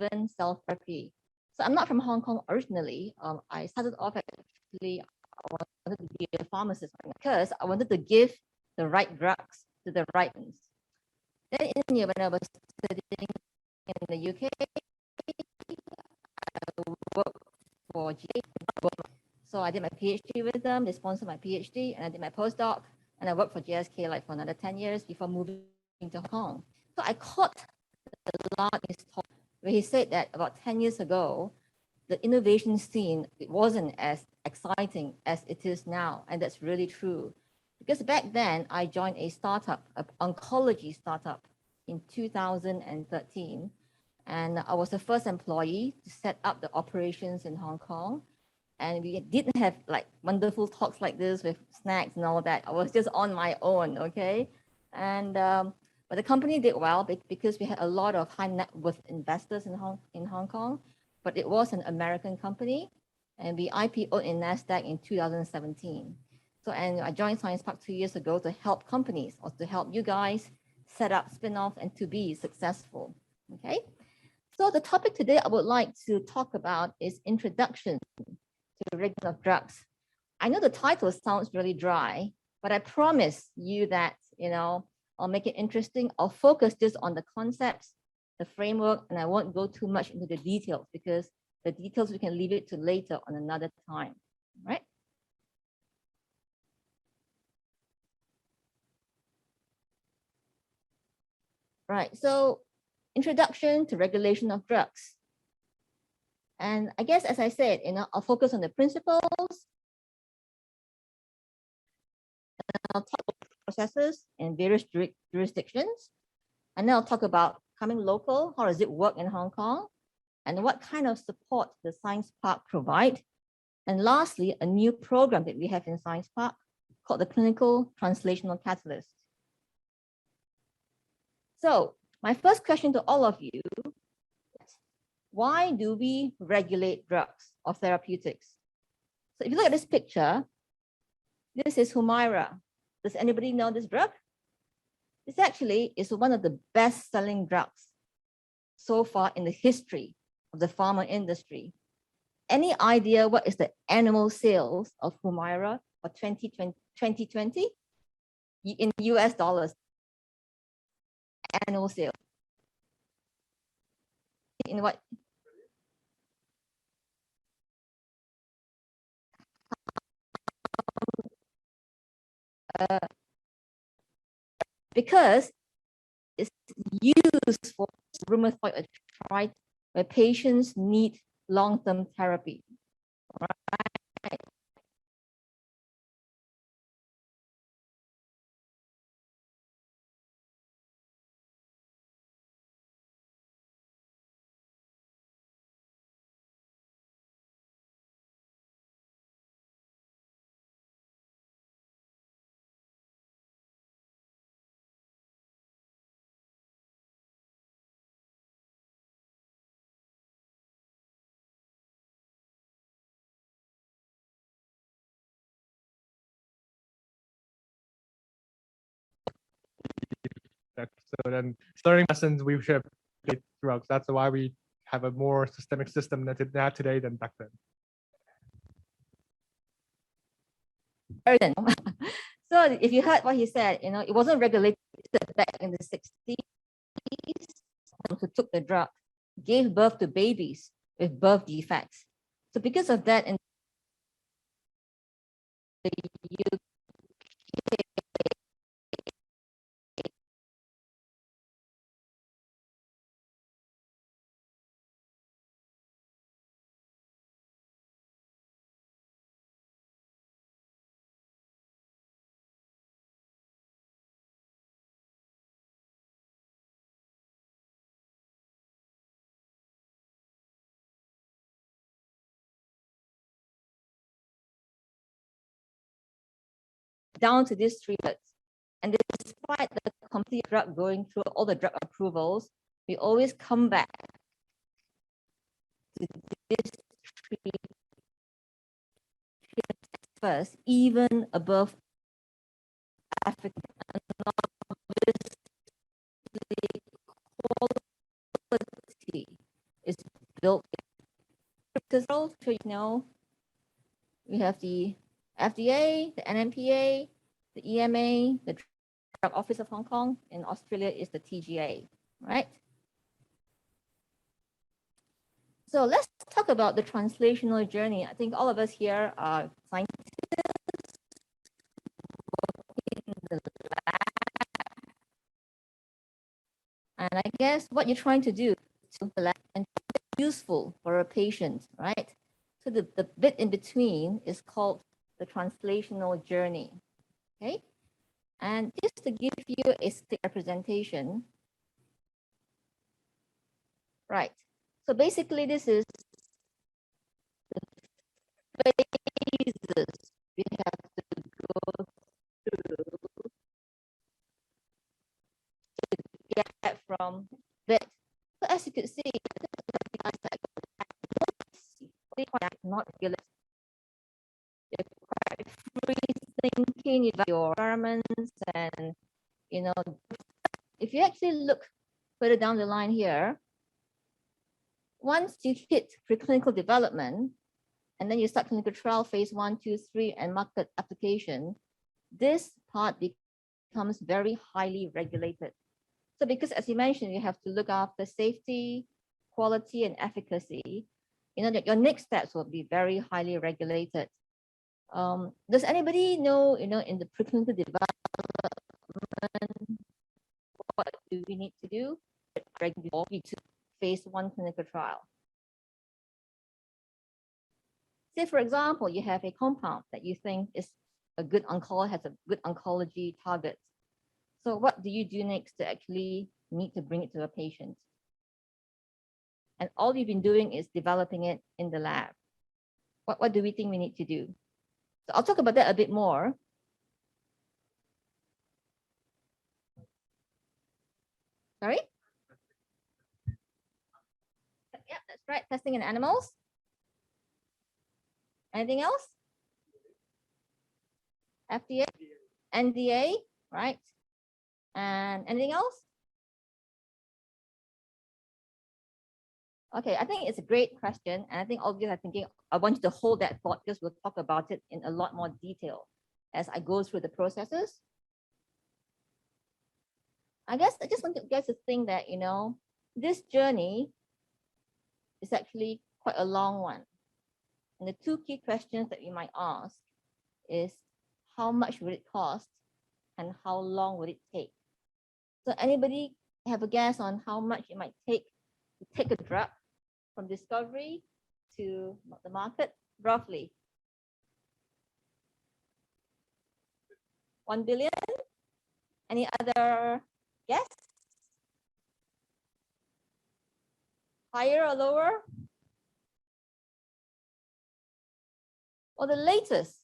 driven cell therapy. So I'm not from Hong Kong originally. I started off actually, I wanted to be a pharmacist because I wanted to give the right drugs to the right ones. Then in India, when I was studying in the UK, I worked for GA. So I did my PhD with them. They sponsored my PhD, and I did my postdoc, and I worked for GSK like for another 10 years before moving to Hong Kong. So I caught the last talk where he said that about 10 years ago, the innovation scene, it wasn't as exciting as it is now, and that's really true. Because back then, I joined a startup, an oncology startup in 2013, and I was the first employee to set up the operations in Hong Kong. And we didn't have like wonderful talks like this with snacks and all that. I was just on my own, okay? And but the company did well because we had a lot of high net worth investors in Hong Kong. But it was an American company, and we IPO'd in NASDAQ in 2017. So, and I joined Science Park 2 years ago to help companies or to help you guys set up spin-off and to be successful, okay? So the topic today I would like to talk about is introduction to regulation of drugs. I know the title sounds really dry, but I promise you that, you know, I'll make it interesting. I'll focus just on the concepts, the framework, and I won't go too much into the details because the details we can leave it to later on another time, right? Right, so introduction to regulation of drugs. And I guess, as I said, you know, I'll focus on the principles, and I'll talk about processes in various jurisdictions, and then I'll talk about coming local, how does it work in Hong Kong, and what kind of support does Science Park provide. And lastly, a new program that we have in Science Park called the Clinical Translational Catalyst. So my first question to all of you, why do we regulate drugs or therapeutics? So if you look at this picture, this is Humira. Does anybody know this drug? This actually is one of the best-selling drugs so far in the history of the pharma industry. Any idea what is the annual sales of Humira for 2020 in US dollars? Annual sales. In what? Because it's used for rheumatoid arthritis where patients need long-term therapy. Right? So then learning lessons we should have drugs. That's why we have a more systemic system now today than back then. So if you heard what he said, you know, it wasn't regulated back in the 60s. Who took the drug gave birth to babies with birth defects. So because of that, in the UK, down to these 3 words. And despite the complete drug going through all the drug approvals, we always come back to this 3 first, even above African. And obviously, quality is regulators, so you know, we have the FDA, the NMPA, the EMA, the Drug Office of Hong Kong. In Australia is the TGA, right? So let's talk about the translational journey. I think all of us here are scientists in the lab. And I guess what you're trying to do to the lab and useful for a patient, right? So the bit in between is called the translational journey, okay? And just to give you a stick representation, right? So basically this is the phases we have to go through to get from bit. So as you could see, not regular. You're quite free thinking about your environments, and you know, if you actually look further down the line here, once you hit preclinical development, and then you start clinical trial phase 1, 2, 3, and market application, this part becomes very highly regulated. So because as you mentioned, you have to look after safety, quality, and efficacy, you know, that your next steps will be very highly regulated. Does anybody know, you know, in the preclinical development, what do we need to do before we to phase 1 clinical trial? Say, for example, you have a compound that you think is a good has a good oncology target. So what do you do next to actually need to bring it to a patient? And all you've been doing is developing it in the lab. What do we think we need to do? So I'll talk about that a bit more. Sorry? Yeah, that's right. Testing in animals. Anything else? FDA, NDA, right? And anything else? Okay, I think it's a great question. And I think all of you are thinking, I want you to hold that thought because we'll talk about it in a lot more detail as I go through the processes. I guess I just want you guys to think that, you know, this journey is actually quite a long one. And the two key questions that you might ask is how much would it cost and how long would it take? So anybody have a guess on how much it might take to take a drug from discovery to the market, roughly? 1 billion? Any other guess? Higher or lower? Well, the latest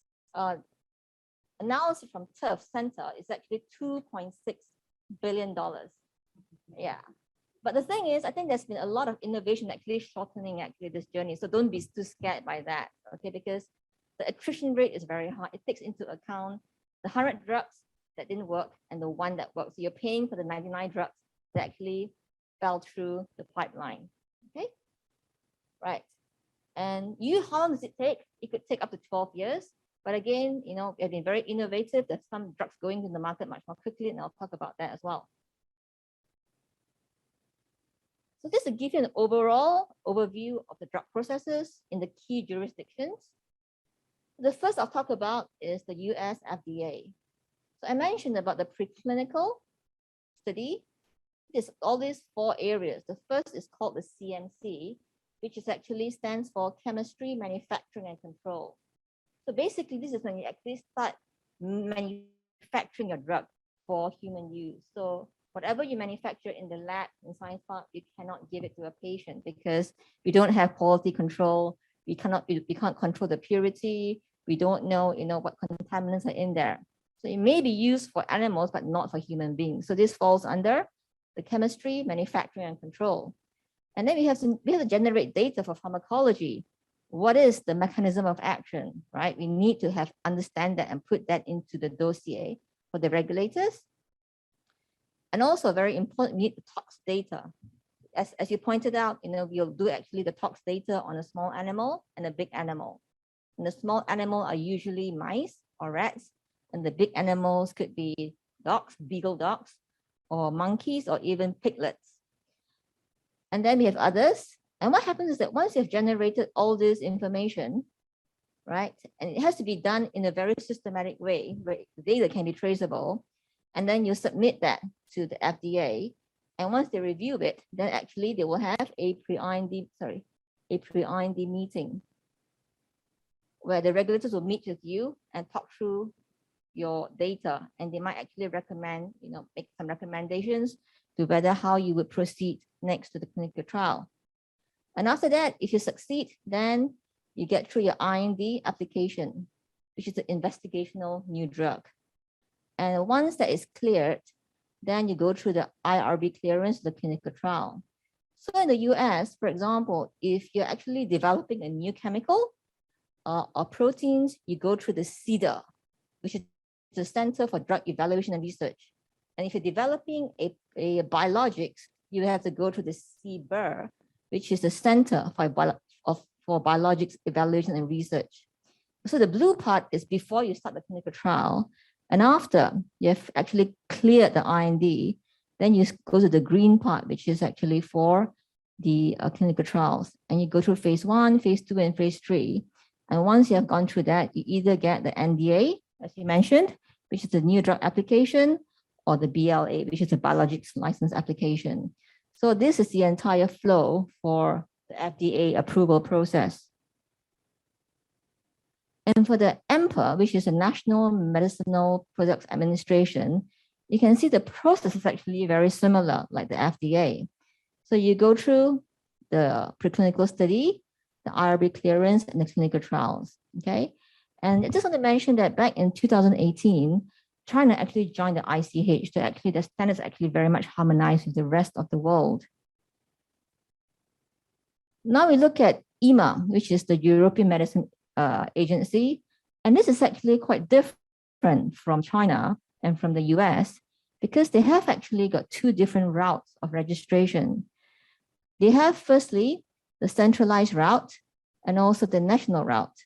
analysis from Turf Center is actually $2.6 billion. Yeah. But the thing is, I think there's been a lot of innovation actually shortening actually this journey. So don't be too scared by that, okay? Because the attrition rate is very high. It takes into account the 100 drugs that didn't work and the one that worked. So you're paying for the 99 drugs that actually fell through the pipeline, okay? Right. And how long does it take? It could take up to 12 years. But again, you know, we've been very innovative. There's some drugs going to the market much more quickly, and I'll talk about that as well. So just to give you an overall overview of the drug processes in the key jurisdictions. The first I'll talk about is the US FDA. So I mentioned about the preclinical study. There's all these 4 areas. The first is called the CMC, which is actually stands for chemistry, manufacturing, and control. So basically, this is when you actually start manufacturing your drug for human use. So whatever you manufacture in the lab in science park, you cannot give it to a patient because we don't have quality control. We can't control the purity. We don't know, you know, what contaminants are in there. So it may be used for animals, but not for human beings. So this falls under the chemistry, manufacturing, and control. And then we have to generate data for pharmacology. What is the mechanism of action, right? We need to understand that and put that into the dossier for the regulators. And also very important, we need the tox data. as you pointed out, we'll do actually the tox data on a small animal and a big animal. And the small animal are usually mice or rats, and the big animals could be dogs, beagle dogs, or monkeys, or even piglets. And then we have others. And what happens is that once you've generated all this information, right, and it has to be done in a very systematic way, where the data can be traceable, and then you submit that to the FDA. And once they review it, then actually they will have a pre-IND meeting where the regulators will meet with you and talk through your data, and they might actually recommend, make some recommendations to whether how you would proceed next to the clinical trial. And after that, if you succeed, then you get through your IND application, which is an investigational new drug. And once that is cleared, then you go through the IRB clearance, the clinical trial. So in the US, for example, if you're actually developing a new chemical or proteins, you go through the CDER, which is the Center for Drug Evaluation and Research. And if you're developing a biologics, you have to go to the CBER, which is the Center for Biologics Evaluation and Research. So the blue part is before you start the clinical trial. And after you have actually cleared the IND, then you go to the green part, which is actually for the clinical trials. And you go through phase 1, phase 2, and phase 3. And once you have gone through that, you either get the NDA, as you mentioned, which is the new drug application, or the BLA, which is a biologics license application. So this is the entire flow for the FDA approval process. And for the EMPA, which is the National Medicinal Products Administration, you can see the process is actually very similar, like the FDA. So you go through the preclinical study, the IRB clearance, and the clinical trials, okay? And I just want to mention that back in 2018, China actually joined the ICH, so actually the standards actually very much harmonized with the rest of the world. Now we look at EMA, which is the European Medicine Agency, and this is actually quite different from China and from the US, because they have actually got two different routes of registration. They have firstly the centralized route and also the national route.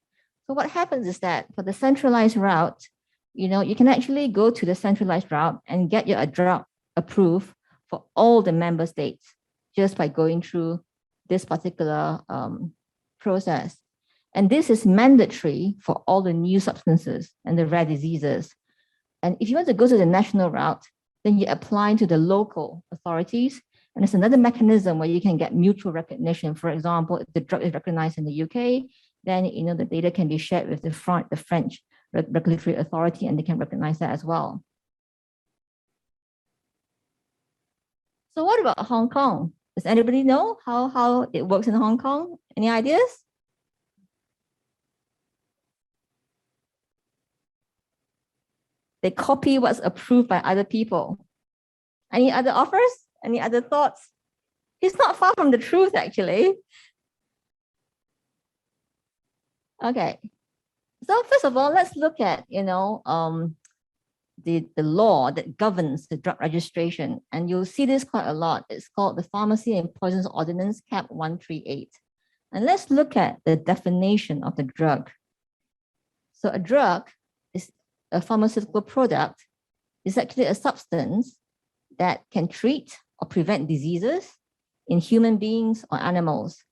So what happens is that for the centralized route, you can actually go to the centralized route and get your drug approved for all the member states just by going through this particular process. And this is mandatory for all the new substances and the rare diseases. And if you want to go to the national route, then you apply to the local authorities. And it's another mechanism where you can get mutual recognition. For example, if the drug is recognized in the UK, then the data can be shared with the French regulatory authority, and they can recognize that as well. So what about Hong Kong? Does anybody know how it works in Hong Kong? Any ideas? They copy what's approved by other people. Any other offers? Any other thoughts? It's not far from the truth, actually. Okay. So first of all, let's look at, the law that governs the drug registration. And you'll see this quite a lot. It's called the Pharmacy and Poisons Ordinance, Cap 138. And let's look at the definition of the drug. So a drug is a pharmaceutical product. It's actually a substance that can treat or prevent diseases in human beings or animals.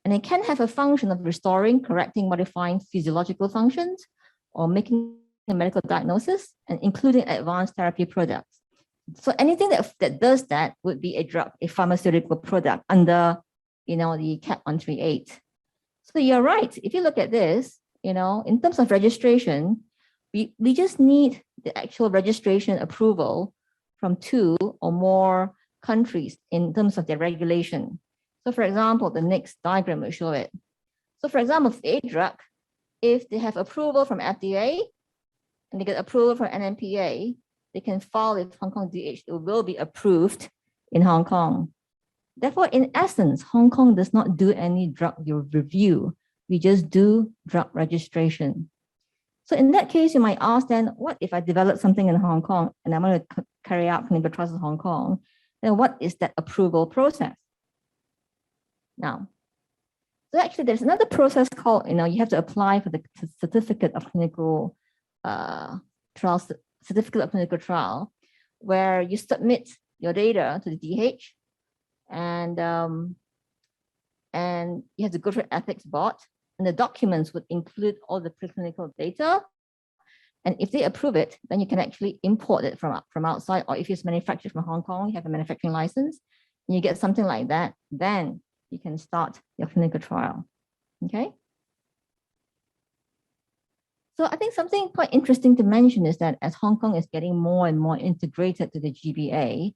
And it can have a function of restoring, correcting, modifying physiological functions, or making a medical diagnosis, and including advanced therapy products. So anything that does that would be a drug, a pharmaceutical product under, the Cap 138. So you're right. If you look at this, in terms of registration, we just need the actual registration approval from 2 or more countries in terms of their regulation. So for example, the next diagram will show it. So for example, for a drug, if they have approval from FDA and they get approval from NMPA, they can file with Hong Kong DH. It will be approved in Hong Kong. Therefore, in essence, Hong Kong does not do any drug review. We just do drug registration. So in that case, you might ask then, what if I develop something in Hong Kong and I'm going to carry out clinical trials in Hong Kong? Then what is that approval process? now. So actually, there's another process called, you have to apply for the certificate of clinical certificate of clinical trial, where you submit your data to the DH, and you have to go through ethics board, and the documents would include all the preclinical data. And if they approve it, then you can actually import it from outside, or if it's manufactured from Hong Kong, you have a manufacturing license, and you get something like that, then you can start your clinical trial. Okay. So I think something quite interesting to mention is that as Hong Kong is getting more and more integrated to the GBA,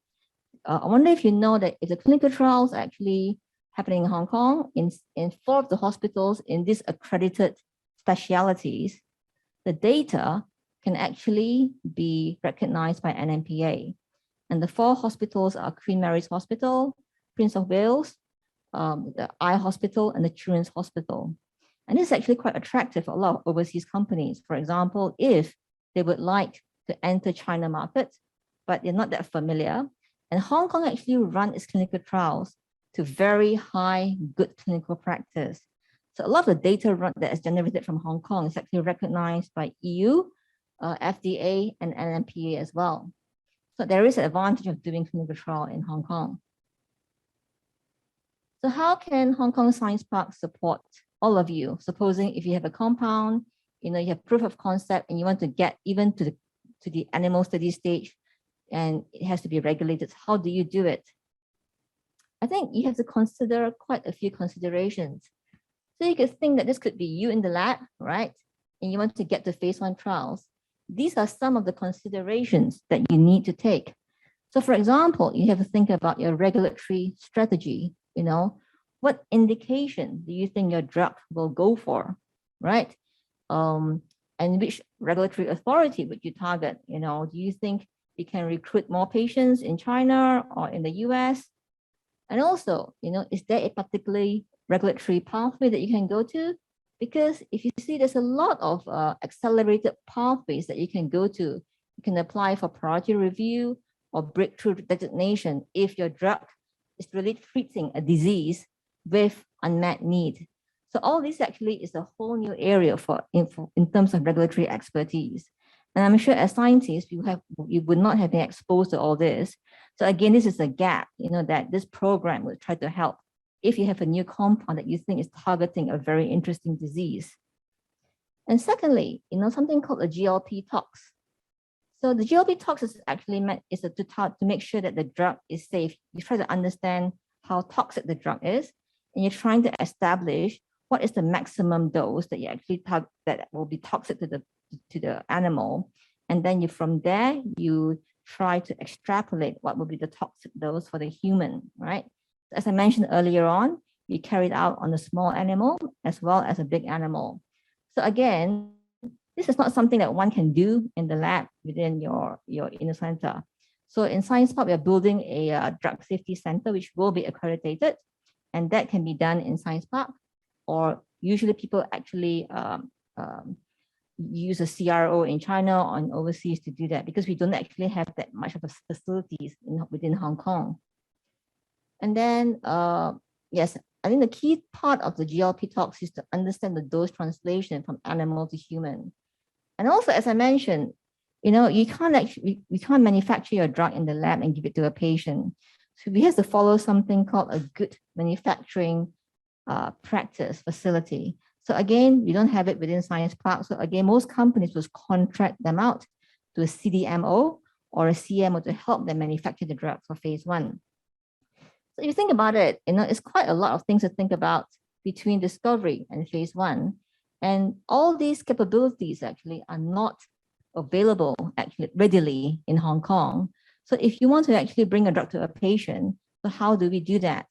I wonder if you know that if the clinical trials are actually happening in Hong Kong, in 4 of the hospitals in these accredited specialities, the data can actually be recognized by NMPA. And the 4 hospitals are Queen Mary's Hospital, Prince of Wales, the Eye Hospital, and the Children's Hospital. And this is actually quite attractive for a lot of overseas companies. For example, if they would like to enter China market, but they're not that familiar, and Hong Kong actually run its clinical trials to very high, good clinical practice. So a lot of the data that is generated from Hong Kong is actually recognized by EU, FDA, and NMPA as well. So there is an advantage of doing clinical trial in Hong Kong. So how can Hong Kong Science Park support all of you? Supposing if you have a compound, you have proof of concept and you want to get even to the animal study stage, and it has to be regulated, how do you do it? I think you have to consider quite a few considerations. So you could think that this could be you in the lab, right? And you want to get to phase 1 trials. These are some of the considerations that you need to take. So for example, you have to think about your regulatory strategy. What indication do you think your drug will go for, right? And which regulatory authority would you target? Do you think you can recruit more patients in China or in the US? And also, is there a particularly regulatory pathway that you can go to? Because if you see, there's a lot of accelerated pathways that you can go to. You can apply for priority review or breakthrough designation if your drug is really treating a disease with unmet need. So all this actually is a whole new area in terms of regulatory expertise. And I'm sure as scientists, you would not have been exposed to all this. So again, this is a gap, that this program will try to help if you have a new compound that you think is targeting a very interesting disease. And secondly, something called a GLP tox. So the GLP tox is actually meant to make sure that the drug is safe. You try to understand how toxic the drug is, and you're trying to establish what is the maximum dose that you actually that will be toxic to the animal. And then from there, you try to extrapolate what will be the toxic dose for the human, right? As I mentioned earlier on, we carried out on a small animal as well as a big animal. So again, this is not something that one can do in the lab within your inner center. So in Science Park, we are building a drug safety center, which will be accredited, and that can be done in Science Park, or usually people actually use a CRO in China or in overseas to do that, because we don't actually have that much of facilities within Hong Kong. And then, yes, I think the key part of the GLP talks is to understand the dose translation from animal to human. And also, as I mentioned, you can't manufacture your drug in the lab and give it to a patient. So we have to follow something called a good manufacturing practice facility. So again, we don't have it within Science Park. So again, most companies will contract them out to a CDMO or a CMO to help them manufacture the drug for phase 1. So if you think about it, it's quite a lot of things to think about between discovery and phase 1. And all these capabilities actually are not available actually readily in Hong Kong. So if you want to actually bring a drug to a patient, so how do we do that?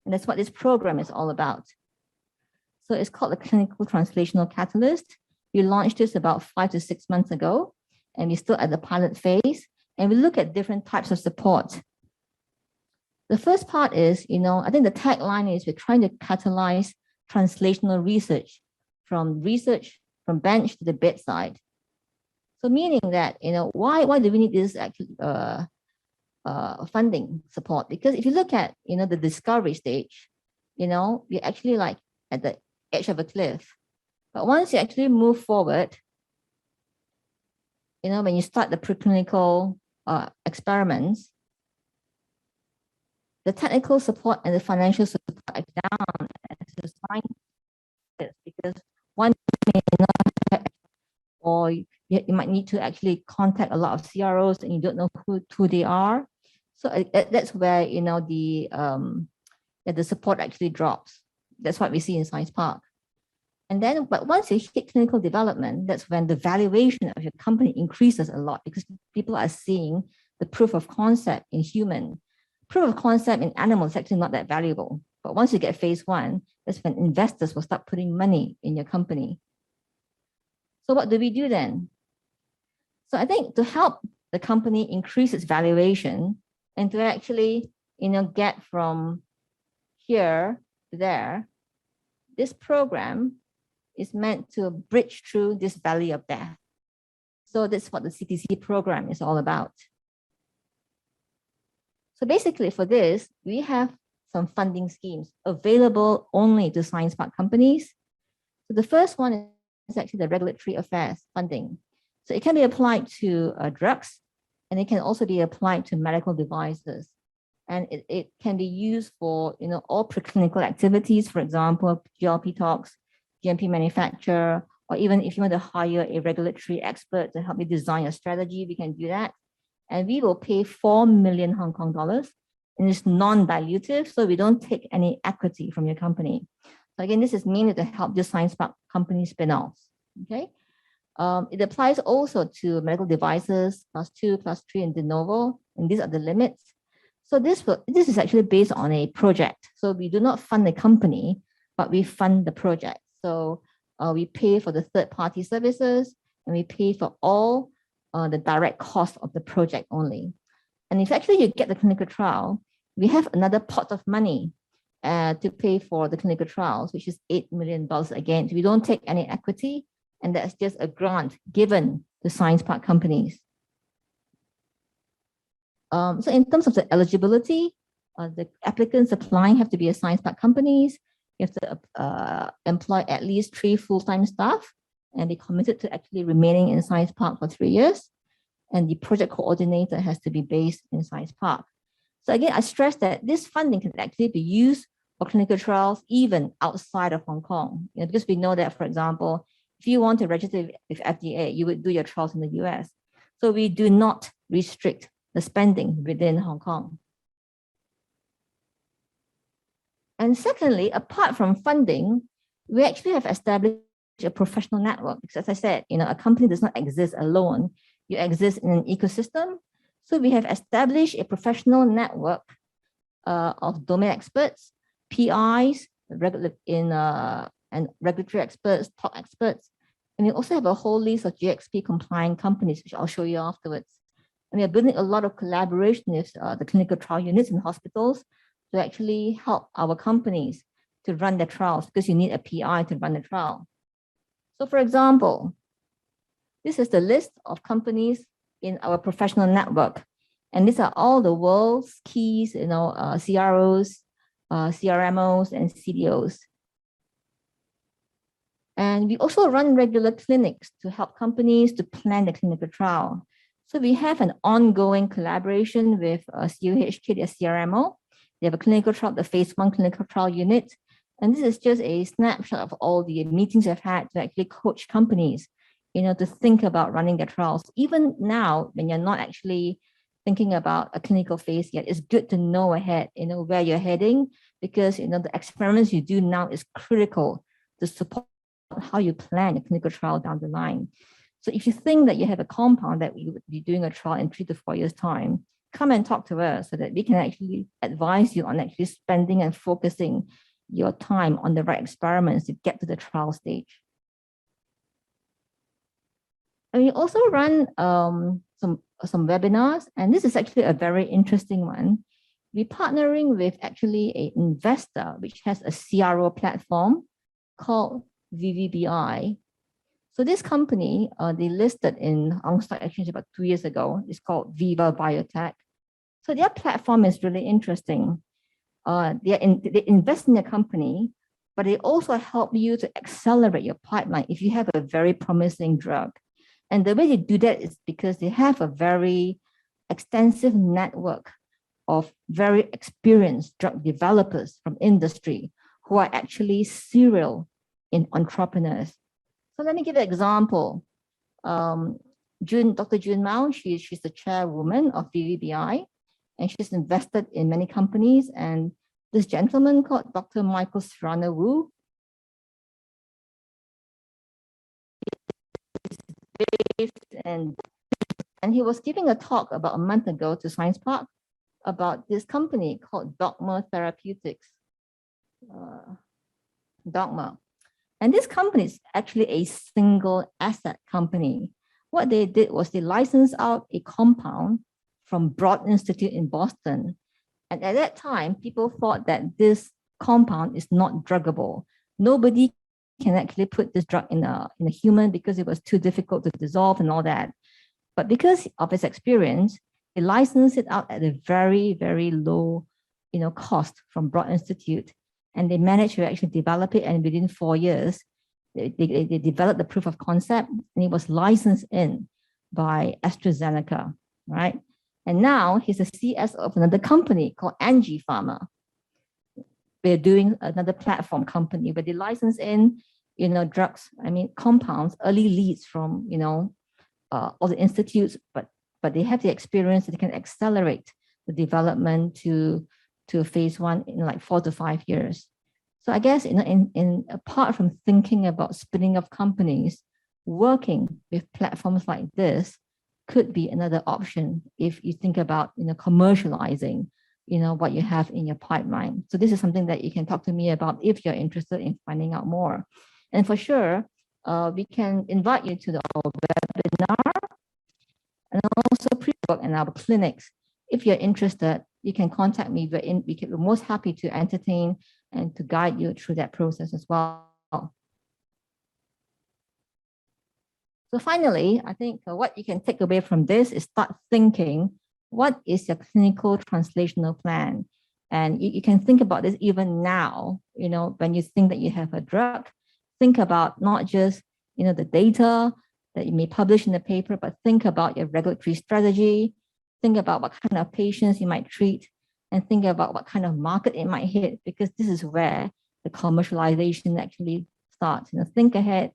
And that's what this program is all about. So it's called the Clinical Translational Catalyst. We launched this about 5 to 6 months ago, and we're still at the pilot phase. And we look at different types of support. The first part is, I think the tagline is we're trying to catalyze translational research from bench to the bedside. So meaning that, why do we need this actually funding support? Because if you look at, the discovery stage, you're actually like at the edge of a cliff. But once you actually move forward, when you start the preclinical experiments, the technical support and the financial support are down as the science, because one may not have, or you might need to actually contact a lot of CROs and you don't know who they are. So that's where the support actually drops. That's what we see in Science Park. And then, but once you hit clinical development, that's when the valuation of your company increases a lot, because people are seeing the proof of concept in human. Proof of concept in animals is actually not that valuable. But once you get phase 1, that's when investors will start putting money in your company. So what do we do then? So I think to help the company increase its valuation and to actually, get from here to there, this program is meant to bridge through this valley of death. So that's what the CTC program is all about. So basically for this, we have some funding schemes available only to Science Park companies. So the first one is actually the regulatory affairs funding. So it can be applied to drugs, and it can also be applied to medical devices. And it can be used for all preclinical activities, for example, GLP talks, GMP manufacture, or even if you want to hire a regulatory expert to help you design a strategy, we can do that. And we will pay 4 million Hong Kong dollars, and it's non-dilutive, so we don't take any equity from your company. So again, this is mainly to help the Science Park company spin-offs. Okay, it applies also to medical devices, class 2, class 3, and de novo, and these are the limits. So this is actually based on a project. So we do not fund the company, but we fund the project. So we pay for the third-party services, and we pay for all the direct cost of the project only. And if actually you get the clinical trial, we have another pot of money to pay for the clinical trials, which is $8 million again. So we don't take any equity, and that's just a grant given to Science Park companies. So in terms of the eligibility, the applicants applying have to be a Science Park companies. You have to employ at least 3 full-time staff and be committed to actually remaining in Science Park for 3 years. And the project coordinator has to be based in Science Park. So again, I stress that this funding can actually be used for clinical trials even outside of Hong Kong. Because we know that, for example, if you want to register with FDA, you would do your trials in the US. So we do not restrict the spending within Hong Kong. And secondly, apart from funding, we actually have established a professional network. Because as I said, a company does not exist alone. You exist in an ecosystem. So we have established a professional network of domain experts, PIs, and regulatory experts, top experts. And we also have a whole list of GXP compliant companies, which I'll show you afterwards. And we are building a lot of collaboration with the clinical trial units in hospitals to actually help our companies to run their trials, because you need a PI to run the trial. So for example, this is the list of companies in our professional network. And these are all the world's keys, CROs, CRMOs, and CDOs. And we also run regular clinics to help companies to plan the clinical trial. So we have an ongoing collaboration with CUHK, their CRMO. They have a clinical trial, the phase 1 clinical trial unit. And this is just a snapshot of all the meetings I've had to actually coach companies, to think about running their trials. Even now, when you're not actually thinking about a clinical phase yet, it's good to know ahead, where you're heading, because, the experiments you do now is critical to support how you plan a clinical trial down the line. So if you think that you have a compound that we would be doing a trial in 3 to 4 years' time, come and talk to us so that we can actually advise you on actually spending and focusing your time on the right experiments to get to the trial stage. And we also run some webinars, and this is actually a very interesting one. We're partnering with actually an investor which has a CRO platform called VVBI. So this company, they listed in Hong Kong Stock Exchange about 2 years ago. It's called Viva Biotech. So their platform is really interesting. they invest in a company, but they also help you to accelerate your pipeline if you have a very promising drug. And the way they do that is because they have a very extensive network of very experienced drug developers from industry who are actually serial entrepreneurs. So let me give an example. Dr. Jun Mao, she's the chairwoman of VVBI, and she's invested in many companies. And this gentleman called Dr. Michael Serrano Wu, and he was giving a talk about a month ago to Science Park about this company called Dogma Therapeutics. Dogma. And this company is actually a single asset company. What they did was they licensed out a compound from Broad Institute in Boston. And at that time, people thought that this compound is not druggable. Nobody can actually put this drug in a human because it was too difficult to dissolve and all that. But because of his experience, they licensed it out at a very, very low, cost from Broad Institute. And they managed to actually develop it. And within 4 years, they developed the proof of concept, and it was licensed in by AstraZeneca, right? And now he's a CS of another company called Angie Pharma. We're doing another platform company where they license in, drugs, compounds, early leads from, all the institutes, but they have the experience that they can accelerate the development to phase 1 in like 4 to 5 years. So I guess in apart from thinking about spinning off companies, working with platforms like this could be another option if you think about commercializing what you have in your pipeline. So this is something that you can talk to me about if you're interested in finding out more. And for sure, we can invite you to our webinar and also pre-book in our clinics. If you're interested, you can contact me. We're most happy to entertain and to guide you through that process as well. So finally, I think what you can take away from this is start thinking, what is your clinical translational plan? And you can think about this even now, when you think that you have a drug, think about not just, the data that you may publish in the paper, but think about your regulatory strategy, think about what kind of patients you might treat, and think about what kind of market it might hit, because this is where the commercialization actually starts. Think ahead,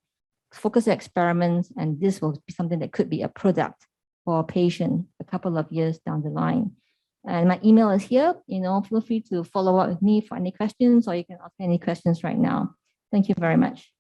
focus your experiments, and this will be something that could be a product for a patient a couple of years down the line. And my email is here. Feel free to follow up with me for any questions, or you can ask me any questions right now. Thank you very much.